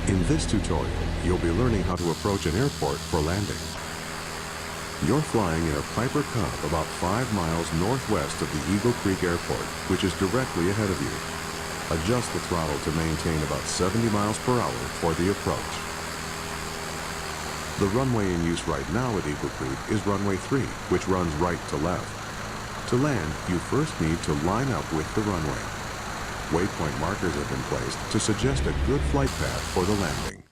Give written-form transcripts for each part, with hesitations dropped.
In this tutorial, you'll be learning how to approach an airport for landing. You're flying in a Piper Cub about 5 miles northwest of the Eagle Creek Airport, which is directly ahead of you. Adjust the throttle to maintain about 70 miles per hour for the approach. The runway in use right now at Eagle Creek is runway 3, which runs right to left. To land, you first need to line up with the runway. Waypoint markers have been placed to suggest a good flight path for the landing.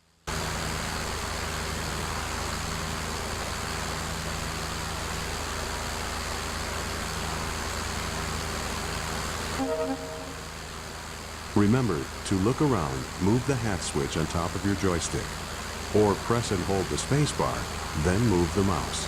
Remember to look around, move the hat switch on top of your joystick, or press and hold the space bar, then move the mouse.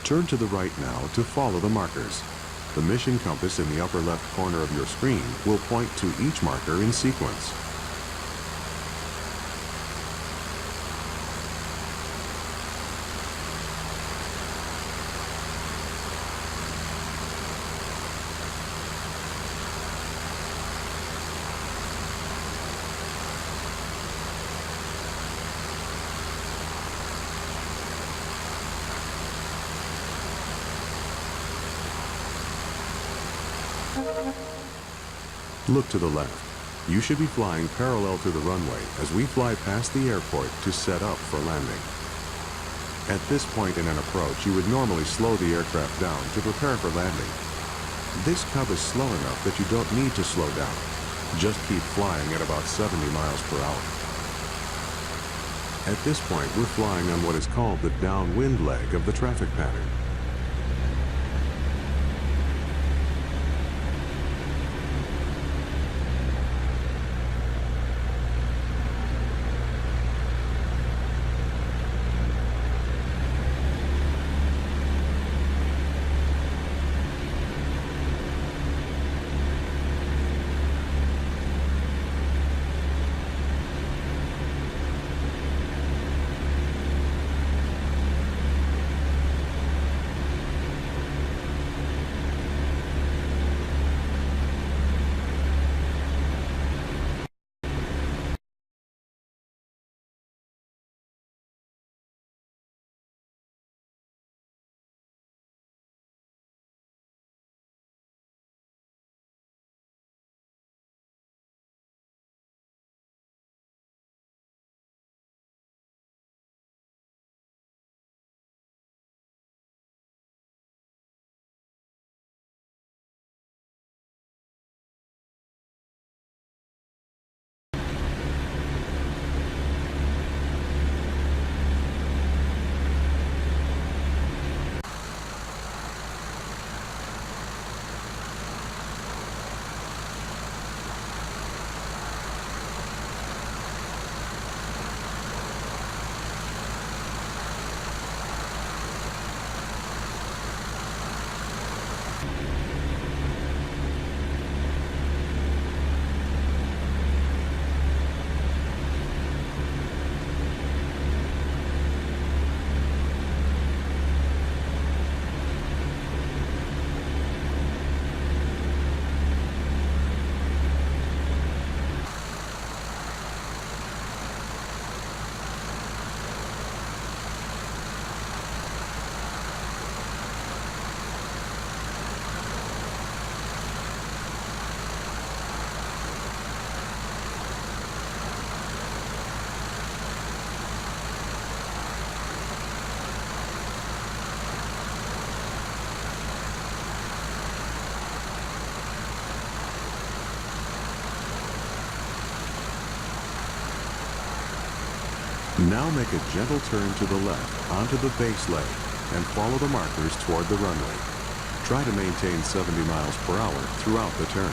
Turn to the right now to follow the markers. The mission compass in the upper left corner of your screen will point to each marker in sequence. Look to the left. You should be flying parallel to the runway as we fly past the airport to set up for landing. At this point in an approach, you would normally slow the aircraft down to prepare for landing. This Cub is slow enough that you don't need to slow down. Just keep flying at about 70 miles per hour. At this point, we're flying on what is called the downwind leg of the traffic pattern. Now make a gentle turn to the left onto the base leg and follow the markers toward the runway. Try to maintain 70 miles per hour throughout the turn.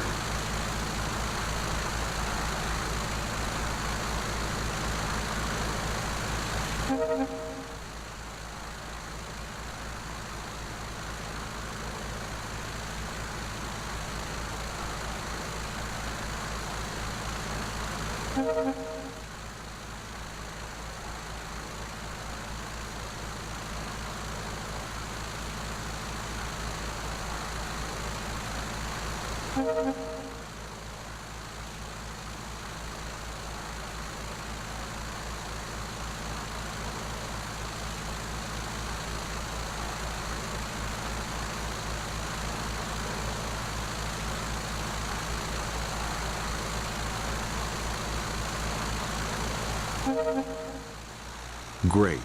Great.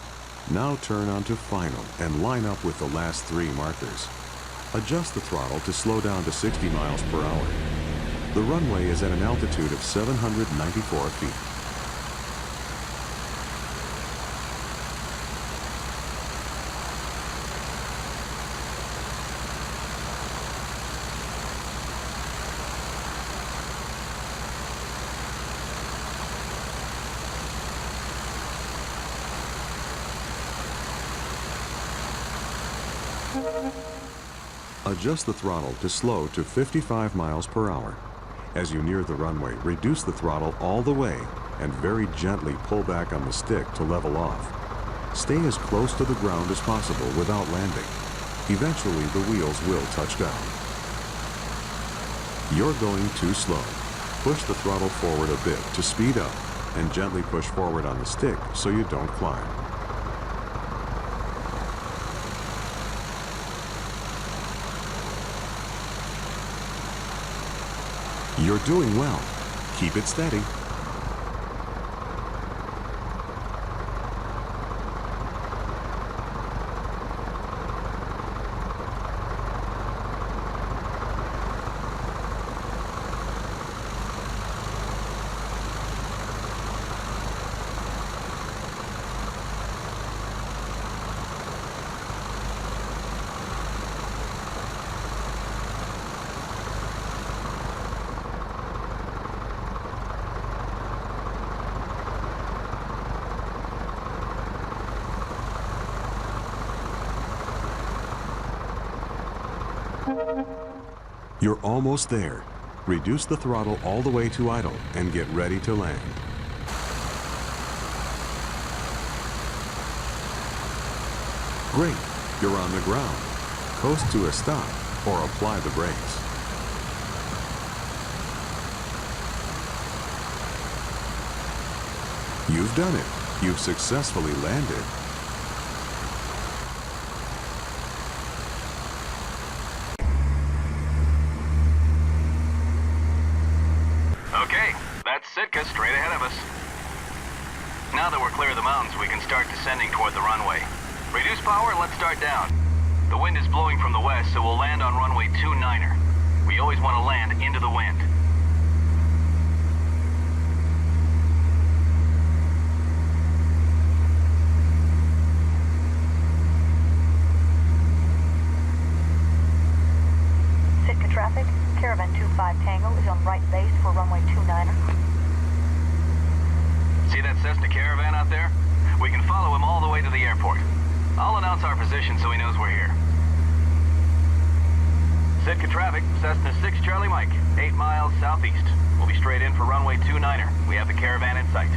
Now turn onto final and line up with the last 3 markers. Adjust the throttle to slow down to 60 miles per hour. The runway is at an altitude of 794 feet. Adjust the throttle to slow to 55 miles per hour. As you near the runway, reduce the throttle all the way and very gently pull back on the stick to level off. Stay as close to the ground as possible without landing. Eventually, the wheels will touch down. You're going too slow. Push the throttle forward a bit to speed up and gently push forward on the stick so you don't climb. You're doing well. Keep it steady. You're almost there. Reduce the throttle all the way to idle and get ready to land. Great, you're on the ground. Coast to a stop or apply the brakes. You've done it. You've successfully landed. Sitka straight ahead of us. Now that we're clear of the mountains, we can start descending toward the runway. Reduce power and let's start down. The wind is blowing from the west, so we'll land on runway 29er. We always want to land into the wind. Sitka traffic, Caravan 25 Tango is on right base for runway 29er. See that Cessna Caravan out there? We can follow him all the way to the airport. I'll announce our position so he knows we're here. Sitka traffic, Cessna 6 Charlie Mike, 8 miles southeast. We'll be straight in for runway 29er. We have the Caravan in sight.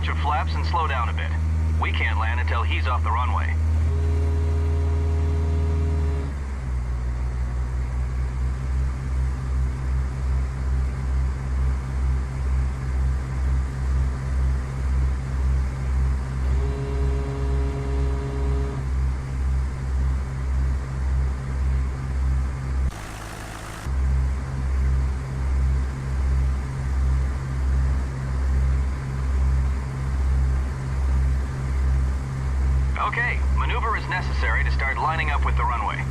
Your flaps and slow down a bit. We can't land until he's off the runway. necessary to start lining up with the runway.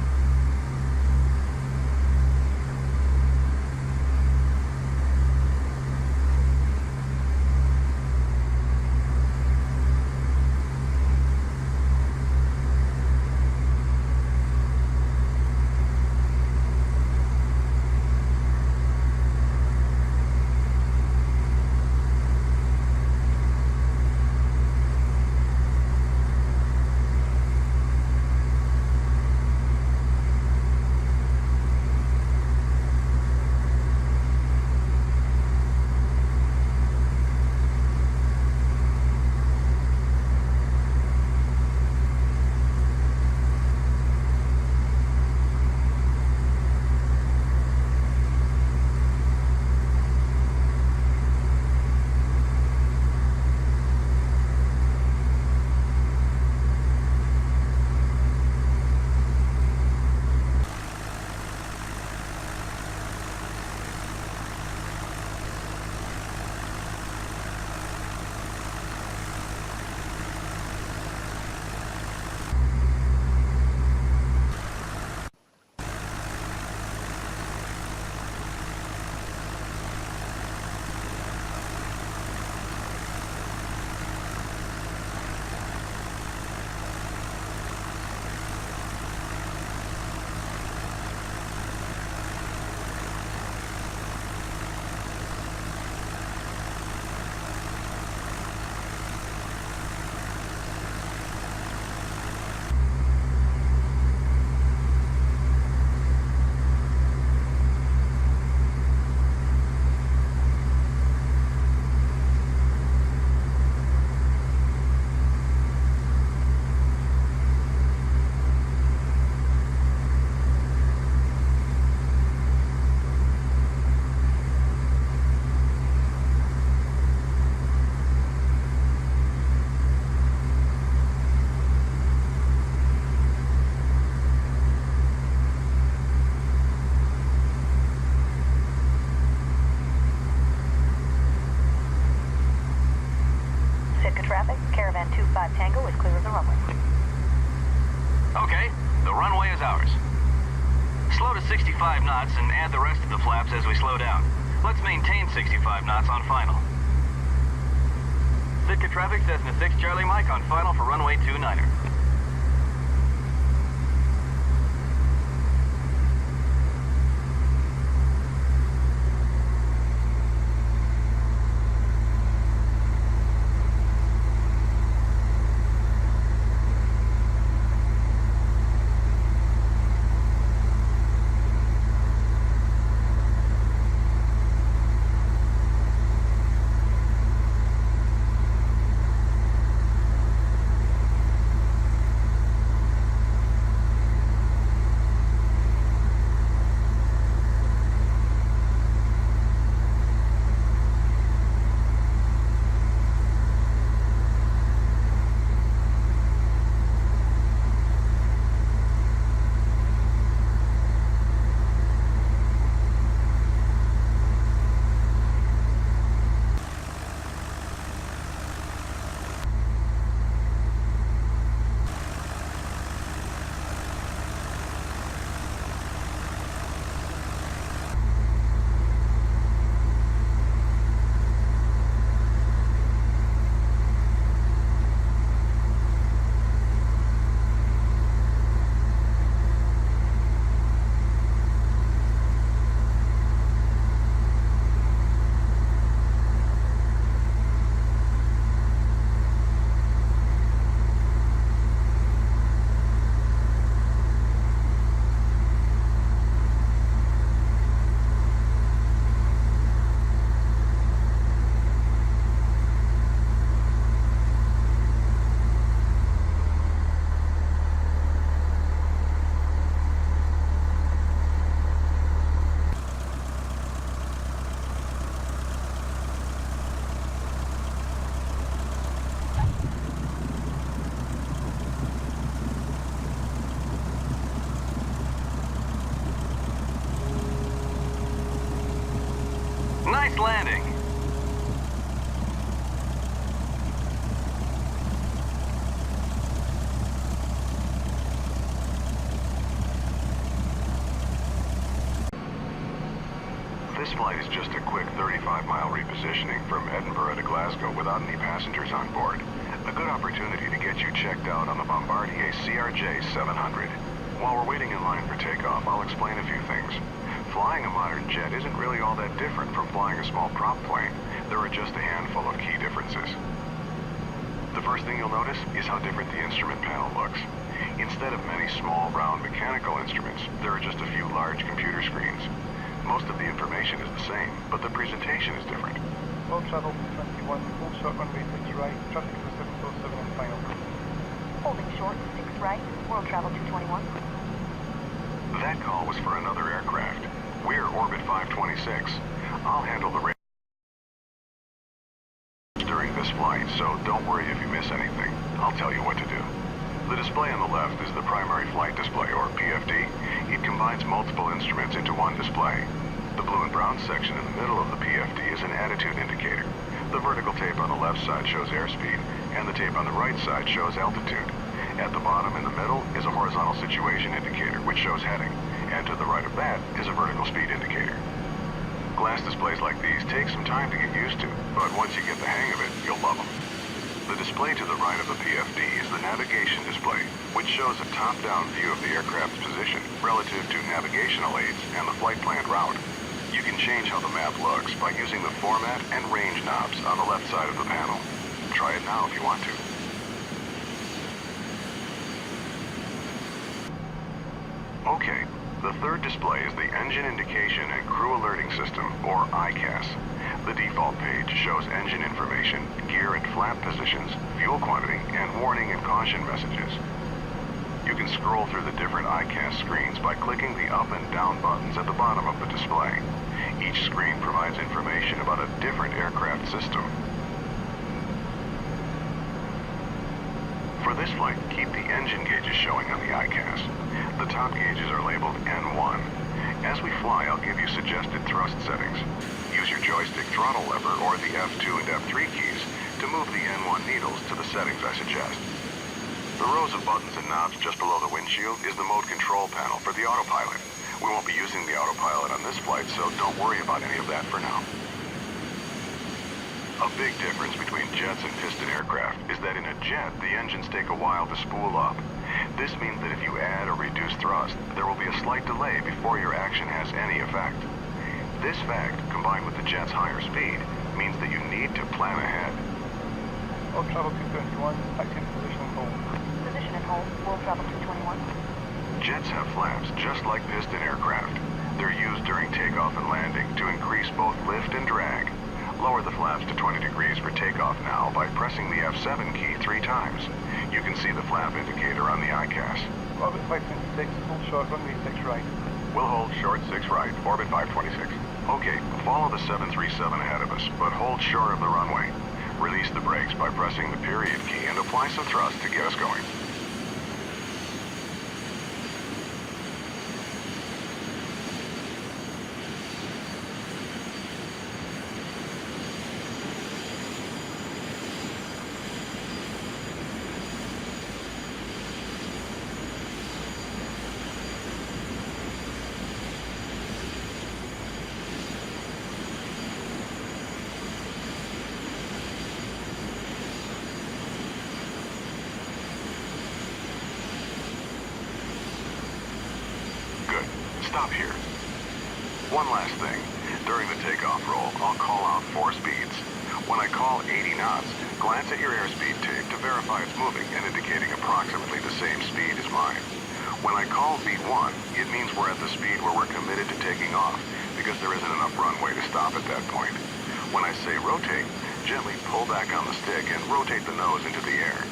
Sitka traffic, Caravan 25 Tango is clear of the runway. Okay, the runway is ours. Slow to 65 knots and add the rest of the flaps as we slow down. Let's maintain 65 knots on final. Sitka traffic, Cessna 6 Charlie Mike on final for runway 29er. This flight is just a quick 35-mile repositioning from Edinburgh to Glasgow without any passengers on board. A good opportunity to get you checked out on the Bombardier CRJ 700. While we're waiting in line for takeoff, I'll explain a few things. Flying a modern jet isn't really all that different from flying a small prop plane. There are just a handful of key differences. The first thing you'll notice is how different the instrument panel looks. Instead of many small, round mechanical instruments, there are just a few large computer screens. Most of the information is the same, but the presentation is different. World travel 21, hold short runway 6 right, traffic for 747 and final. Holding short, 6 right, world travel 221. That call was for another aircraft. We're Orbit 526. I'll handle the radio during this flight, so don't worry if you miss anything. I'll tell you what to do. The display on the left is the primary flight display, or PFD. It combines multiple instruments into one display. The blue and brown section in the middle of the PFD is an attitude indicator. The vertical tape on the left side shows airspeed, and the tape on the right side shows altitude. At the bottom in the middle is a horizontal situation indicator, which shows heading, and to the right of that is a vertical speed indicator. Glass displays like these take some time to get used to, but once you get the hang of it, you'll love them. The display to the right of the PFD is the navigation display, which shows a top-down view of the aircraft's position relative to navigational aids and the flight plan route. You can change how the map looks by using the format and range knobs on the left side of the panel. Try it now if you want to. Okay, the third display is the Engine Indication and Crew Alerting System, or ICAS. The default page shows engine information, gear and flap positions, fuel quantity, and warning and caution messages. You can scroll through the different ICAS screens by clicking the up and down buttons at the bottom of the display. Each screen provides information about a different aircraft system. For this flight, keep the engine gauges showing on the ICAS. The top gauges are labeled N1. As we fly, I'll give you suggested thrust settings. Use your joystick throttle lever or the F2 and F3 keys to move the N1 needles to the settings I suggest. The rows of buttons and knobs just below the windshield is the mode control panel for the autopilot. We won't be using the autopilot on this flight, so don't worry about any of that for now. A big difference between jets and piston aircraft is that in a jet, the engines take a while to spool up. This means that if you add or reduce thrust, there will be a slight delay before your action has any effect. This fact, combined with the jet's higher speed, means that you need to plan ahead. World travel 221, active position and hold. Position and hold, world travel 221. Jets have flaps just like piston aircraft. They're used during takeoff and landing to increase both lift and drag. Lower the flaps to 20 degrees for takeoff now by pressing the F7 key 3 times. You can see the flap indicator on the ICAS. Orbit 526, hold short runway 6 right. We'll hold short 6 right, orbit 526. Okay, follow the 737 ahead of us, but hold short of the runway. Release the brakes by pressing the period key and apply some thrust to get us going. Stop here. One last thing. During the takeoff roll, I'll call out 4 speeds. When I call 80 knots, glance at your airspeed tape to verify it's moving and indicating approximately the same speed as mine. When I call V1, it means we're at the speed where we're committed to taking off, because there isn't enough runway to stop at that point. When I say rotate, gently pull back on the stick and rotate the nose into the air.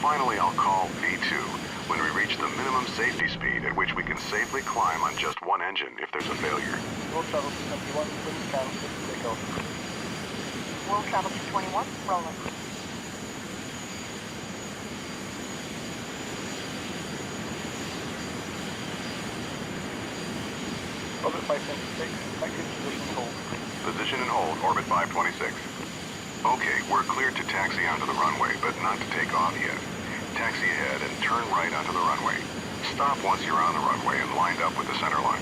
Finally, I'll call V2, when we reach the minimum safety speed at which we can safely climb on just one engine if there's a failure. World travel 221, wind scan, takeoff. World travel 221, rolling. Orbit 526, active position and hold. Position and hold, orbit 526. Okay, we're cleared to taxi onto the runway, but not to take off yet. Taxi ahead and turn right onto the runway. Stop once you're on the runway and lined up with the center line.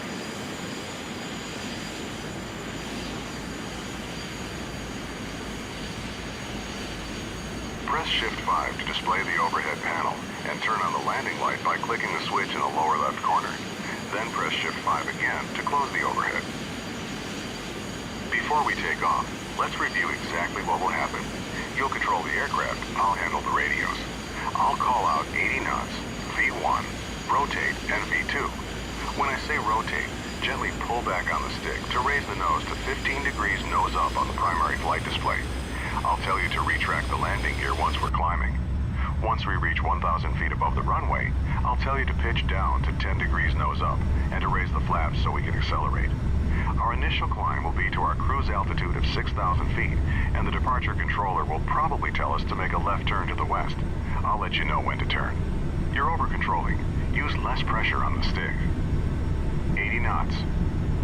Press Shift 5 to display the overhead panel and turn on the landing light by clicking the switch in the lower left corner. Then press Shift 5 again to close the overhead. Before we take off, let's review exactly what will happen. You'll control the aircraft, I'll handle the radios. I'll call out 80 knots, V1, rotate, and V2. When I say rotate, gently pull back on the stick to raise the nose to 15 degrees nose up on the primary flight display. I'll tell you to retract the landing gear once we're climbing. Once we reach 1,000 feet above the runway, I'll tell you to pitch down to 10 degrees nose up and to raise the flaps so we can accelerate. Our initial climb will be to our cruise altitude of 6,000 feet, and the departure controller will probably tell us to make a left turn to the west. I'll let you know when to turn. You're over-controlling. Use less pressure on the stick. 80 knots.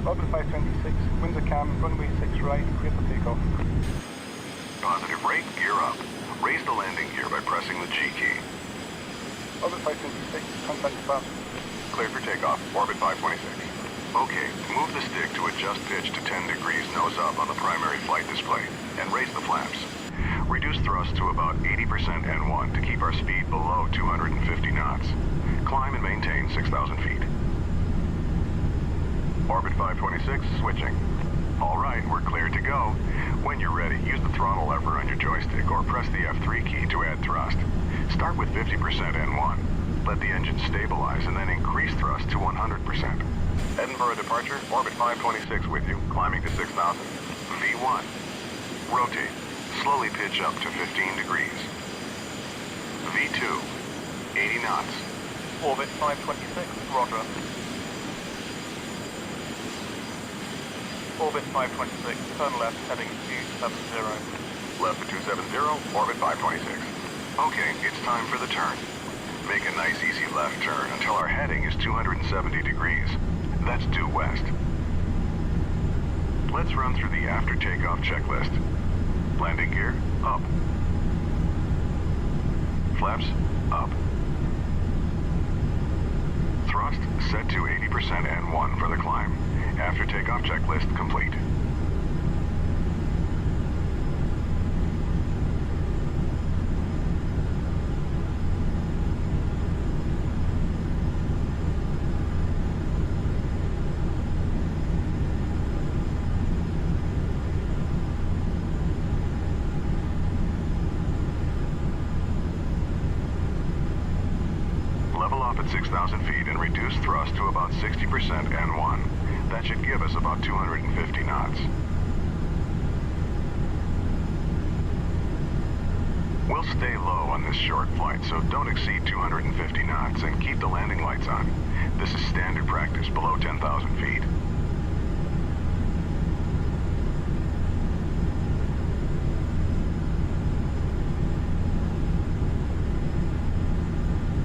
Orbit 526, winds are calm, runway 6 right, clear for takeoff. Positive rate, gear up. Raise the landing gear by pressing the G key. Orbit 526, contact departure. Clear for takeoff, orbit 526. Okay, move the stick to adjust pitch to 10 degrees nose up on the primary flight display, and raise the flaps. Reduce thrust to about 80% N1 to keep our speed below 250 knots. Climb and maintain 6,000 feet. Orbit 526, switching. All right, we're cleared to go. When you're ready, use the throttle lever on your joystick or press the F3 key to add thrust. Start with 50% N1. Let the engine stabilize and then increase thrust to 100%. Edinburgh departure, orbit 526 with you, climbing to 6,000. V1. Rotate. Slowly pitch up to 15 degrees. V2. 80 knots. Orbit 526, roger. Orbit 526, turn left, heading 270. Left to 270, orbit 526. Okay, it's time for the turn. Make a nice easy left turn until our heading is 270 degrees. That's due west. Let's run through the after takeoff checklist. Landing gear, up. Flaps, up. Thrust set to 80% N1 for the climb. After takeoff checklist complete. Level off at 6,000 feet and reduce thrust to about 60% N1. That should give us about 250 knots. We'll stay low on this short flight, so don't exceed 250 knots and keep the landing lights on. This is standard practice below 10,000 feet.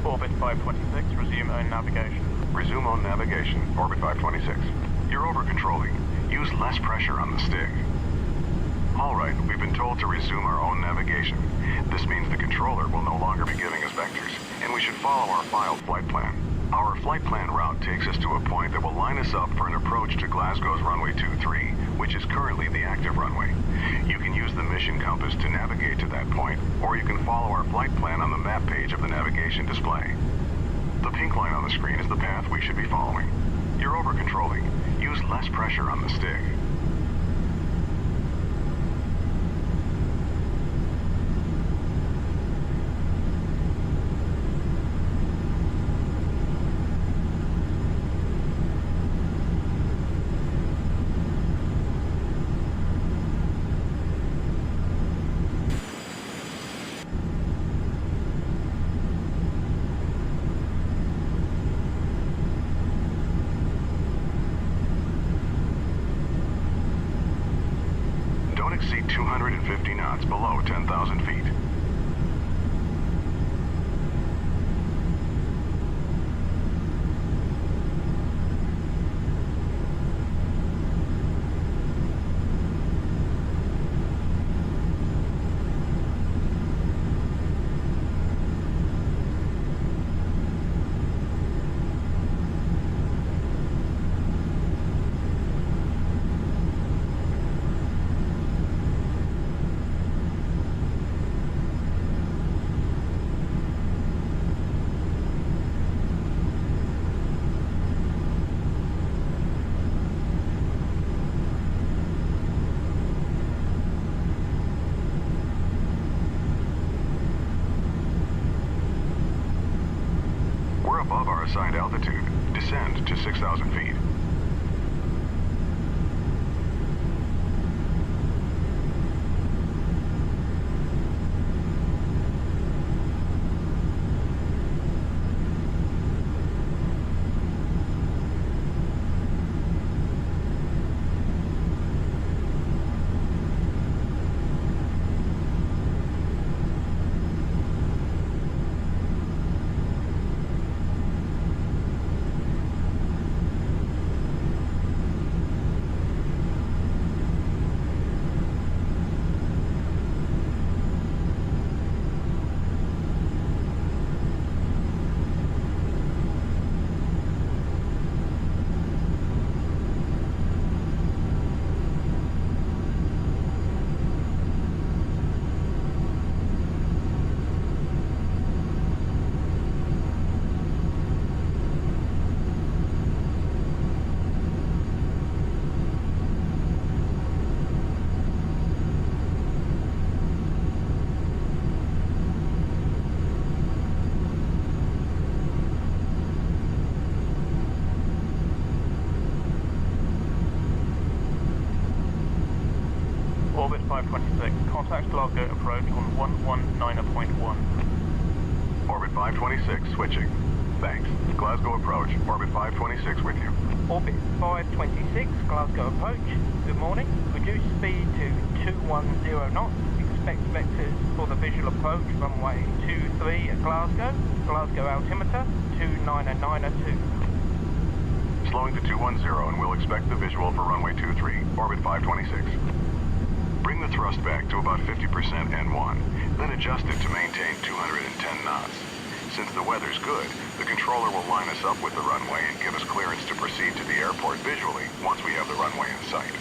Orbit 526, resume own navigation. Resume on navigation, orbit 526. You're over-controlling. Use less pressure on the stick. All right, we've been told to resume our own navigation. This means the controller will no longer be giving us vectors, and we should follow our filed flight plan. Our flight plan route takes us to a point that will line us up for an approach to Glasgow's runway 23, which is currently the active runway. You can use the mission compass to navigate to that point, or you can follow our flight plan on the map page of the navigation display. The pink line on the screen is the path we should be following. You're over-controlling. Use less pressure on the stick. Exceed 250 knots below 10,000 feet. above our assigned altitude. Descend to 6,000 feet. Orbit 526, contact Glasgow approach on 119.1. Orbit 526, switching. Thanks. Glasgow approach. Orbit 526 with you. Orbit 526, Glasgow approach. Good morning. Reduce speed to 210 knots. Expect vectors for the visual approach. Runway 23 at Glasgow. Glasgow altimeter 29902. Slowing to 210 and we'll expect the visual for runway 23. Orbit 526. Bring the thrust back to about 50% N1, then adjust it to maintain 210 knots. Since the weather's good, the controller will line us up with the runway and give us clearance to proceed to the airport visually once we have the runway in sight.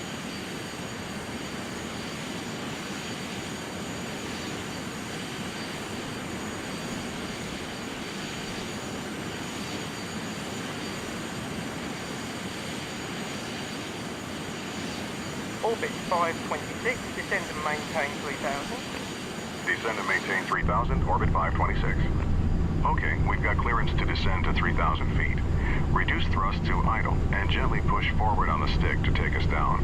Orbit 526, descend and maintain 3000. Descend and maintain 3,000, orbit 526. Okay, we've got clearance to descend to 3,000 feet. Reduce thrust to idle and gently push forward on the stick to take us down.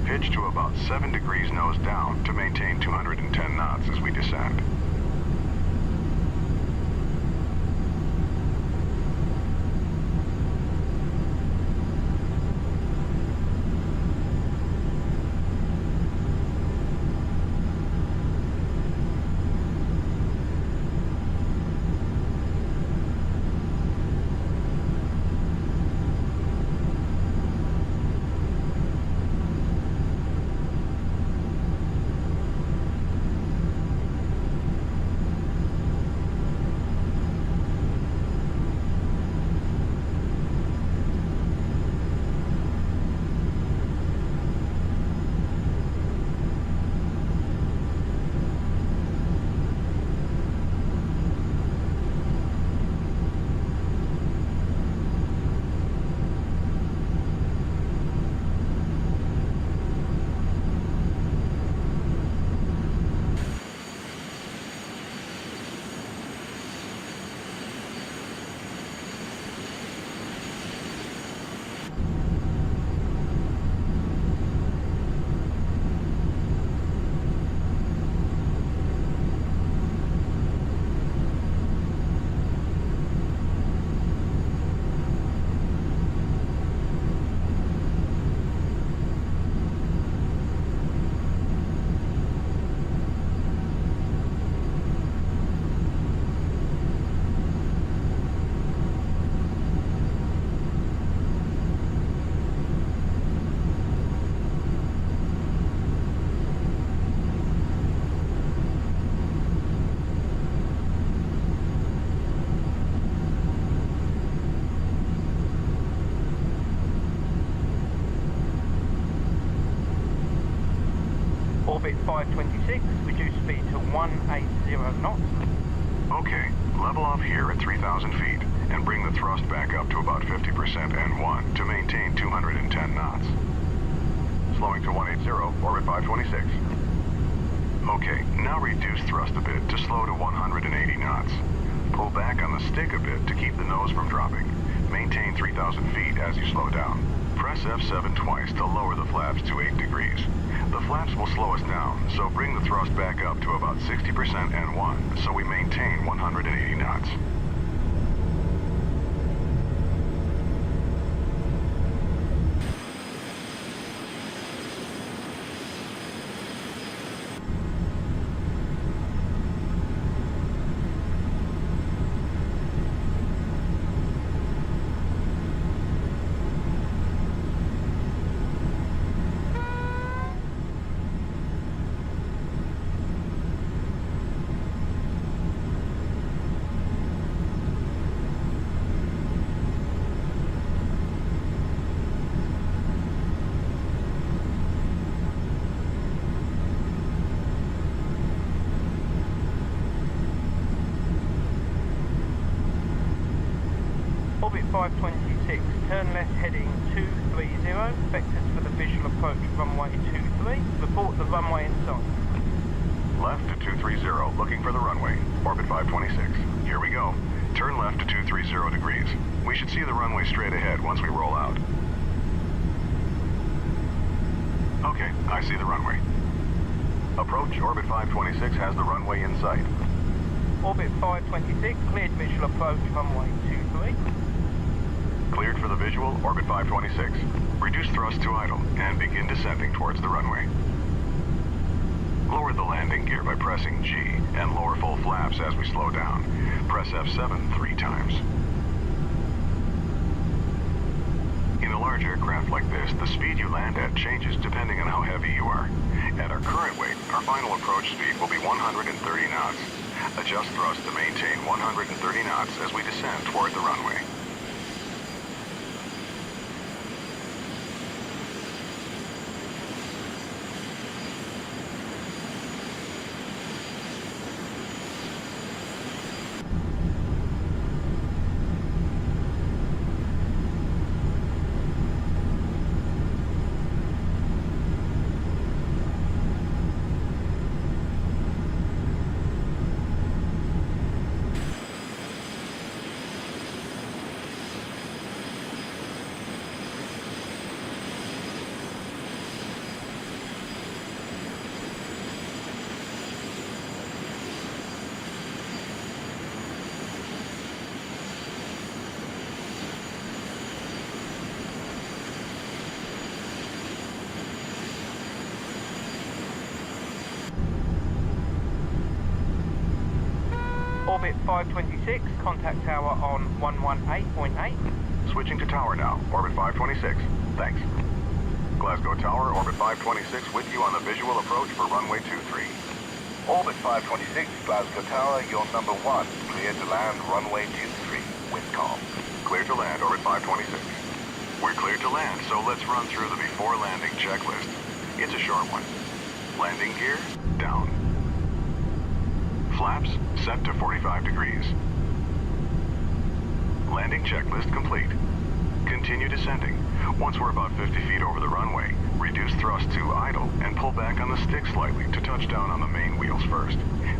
Pitch to about 7 degrees nose down to maintain 210 knots as we descend. Orbit 526, reduce speed to 180 knots. Okay, level off here at 3,000 feet and bring the thrust back up to about 50% N1 to maintain 210 knots. Slowing to 180, orbit 526. Okay, now reduce thrust a bit to slow to 180 knots. Pull back on the stick a bit to keep the nose from dropping. Maintain 3,000 feet as you slow down. Press F7 twice to lower the flaps to 8 degrees. The flaps will slow us down, so bring the thrust back up to about 60% N1, so we maintain 180 knots. Orbit 526, turn left heading 230, vectors for the visual approach runway 23, report the runway in sight. Left to 230, looking for the runway. Orbit 526. Here we go. Turn left to 230 degrees. We should see the runway straight ahead once we roll out. Okay, I see the runway. Approach. Orbit 526 has the runway in sight. Orbit 526, cleared visual approach runway 23. Cleared for the visual. Orbit 526. Reduce thrust to idle and begin descending towards the runway. Lower the landing gear by pressing G and lower full flaps as we slow down. Press F7 3 times. In a large aircraft like this, the speed you land at changes depending on how heavy you are. At our current weight, our final approach speed will be 130 knots. Adjust thrust to maintain 130 knots as we descend toward the runway. Orbit 526, contact tower on 118.8. Switching to tower now. Orbit 526. Thanks. Glasgow Tower, Orbit 526 with you on the visual approach for runway 23. Orbit 526, Glasgow Tower, you're number 1. Clear to land runway 23. Wind calm. Clear to land, Orbit 526. We're cleared to land, so let's run through the before landing checklist. It's a short one. Landing gear, down. Flaps, set to 45 degrees. Landing checklist complete. Continue descending. Once we're about 50 feet over the runway, reduce thrust to idle and pull back on the stick slightly to touch down on the main wheels first.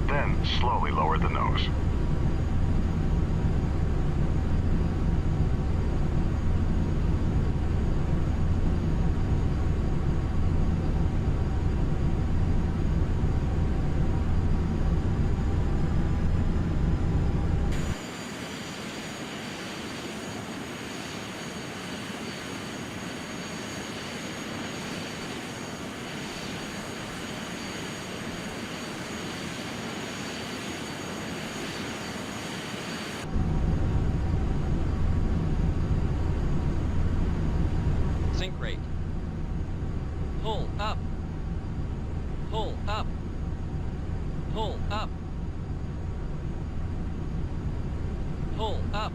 Then slowly lower the nose. Sync rate. Pull up. Pull up. Pull up. Pull up.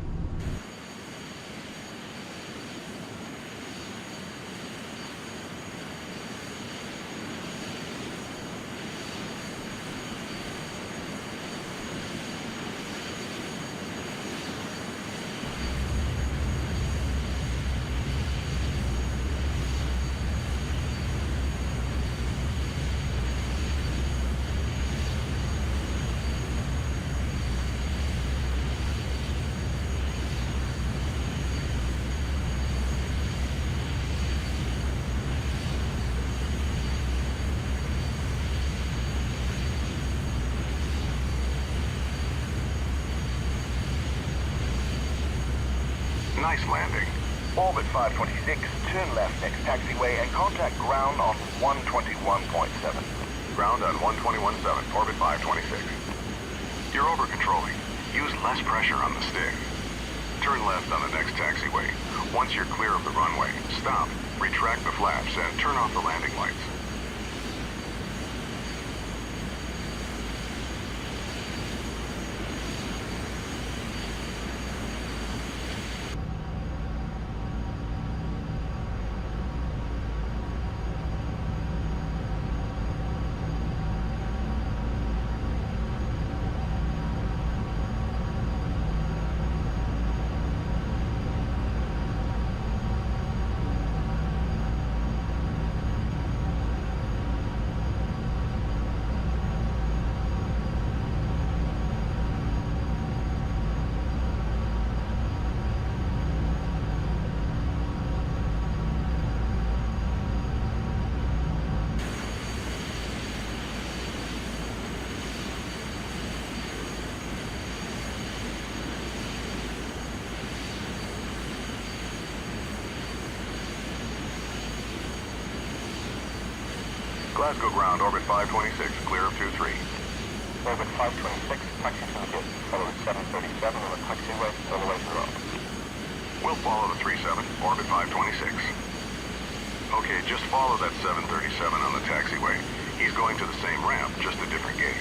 Nice landing. Orbit 526, turn left next taxiway and contact ground on 121.7. Ground on 121.7, orbit 526. You're over-controlling. Use less pressure on the stick. Turn left on the next taxiway. Once you're clear of the runway, stop, retract the flaps, and turn off the landing lights. Glasgow ground, orbit 526, clear of 23. Orbit 526, taxi to the gate, follow 737 on the taxiway, all the way to Rock. We'll follow the 37, orbit 526. Okay, just follow that 737 on the taxiway. He's going to the same ramp, just a different gate.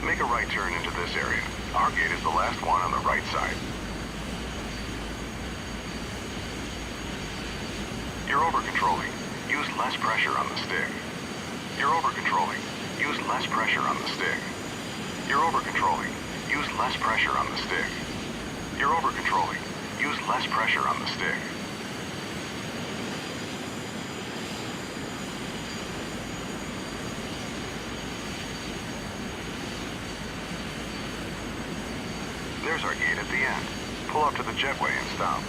Make a right turn into this area. Our gate is the last one on the right side. You're over-controlling. Use less pressure on the stick. You're over-controlling. Use less pressure on the stick. You're over-controlling. Use less pressure on the stick. You're over-controlling. Use less pressure on the stick. There's our gate at the end. Pull up to the jetway and stop.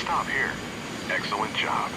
Stop here. Excellent job.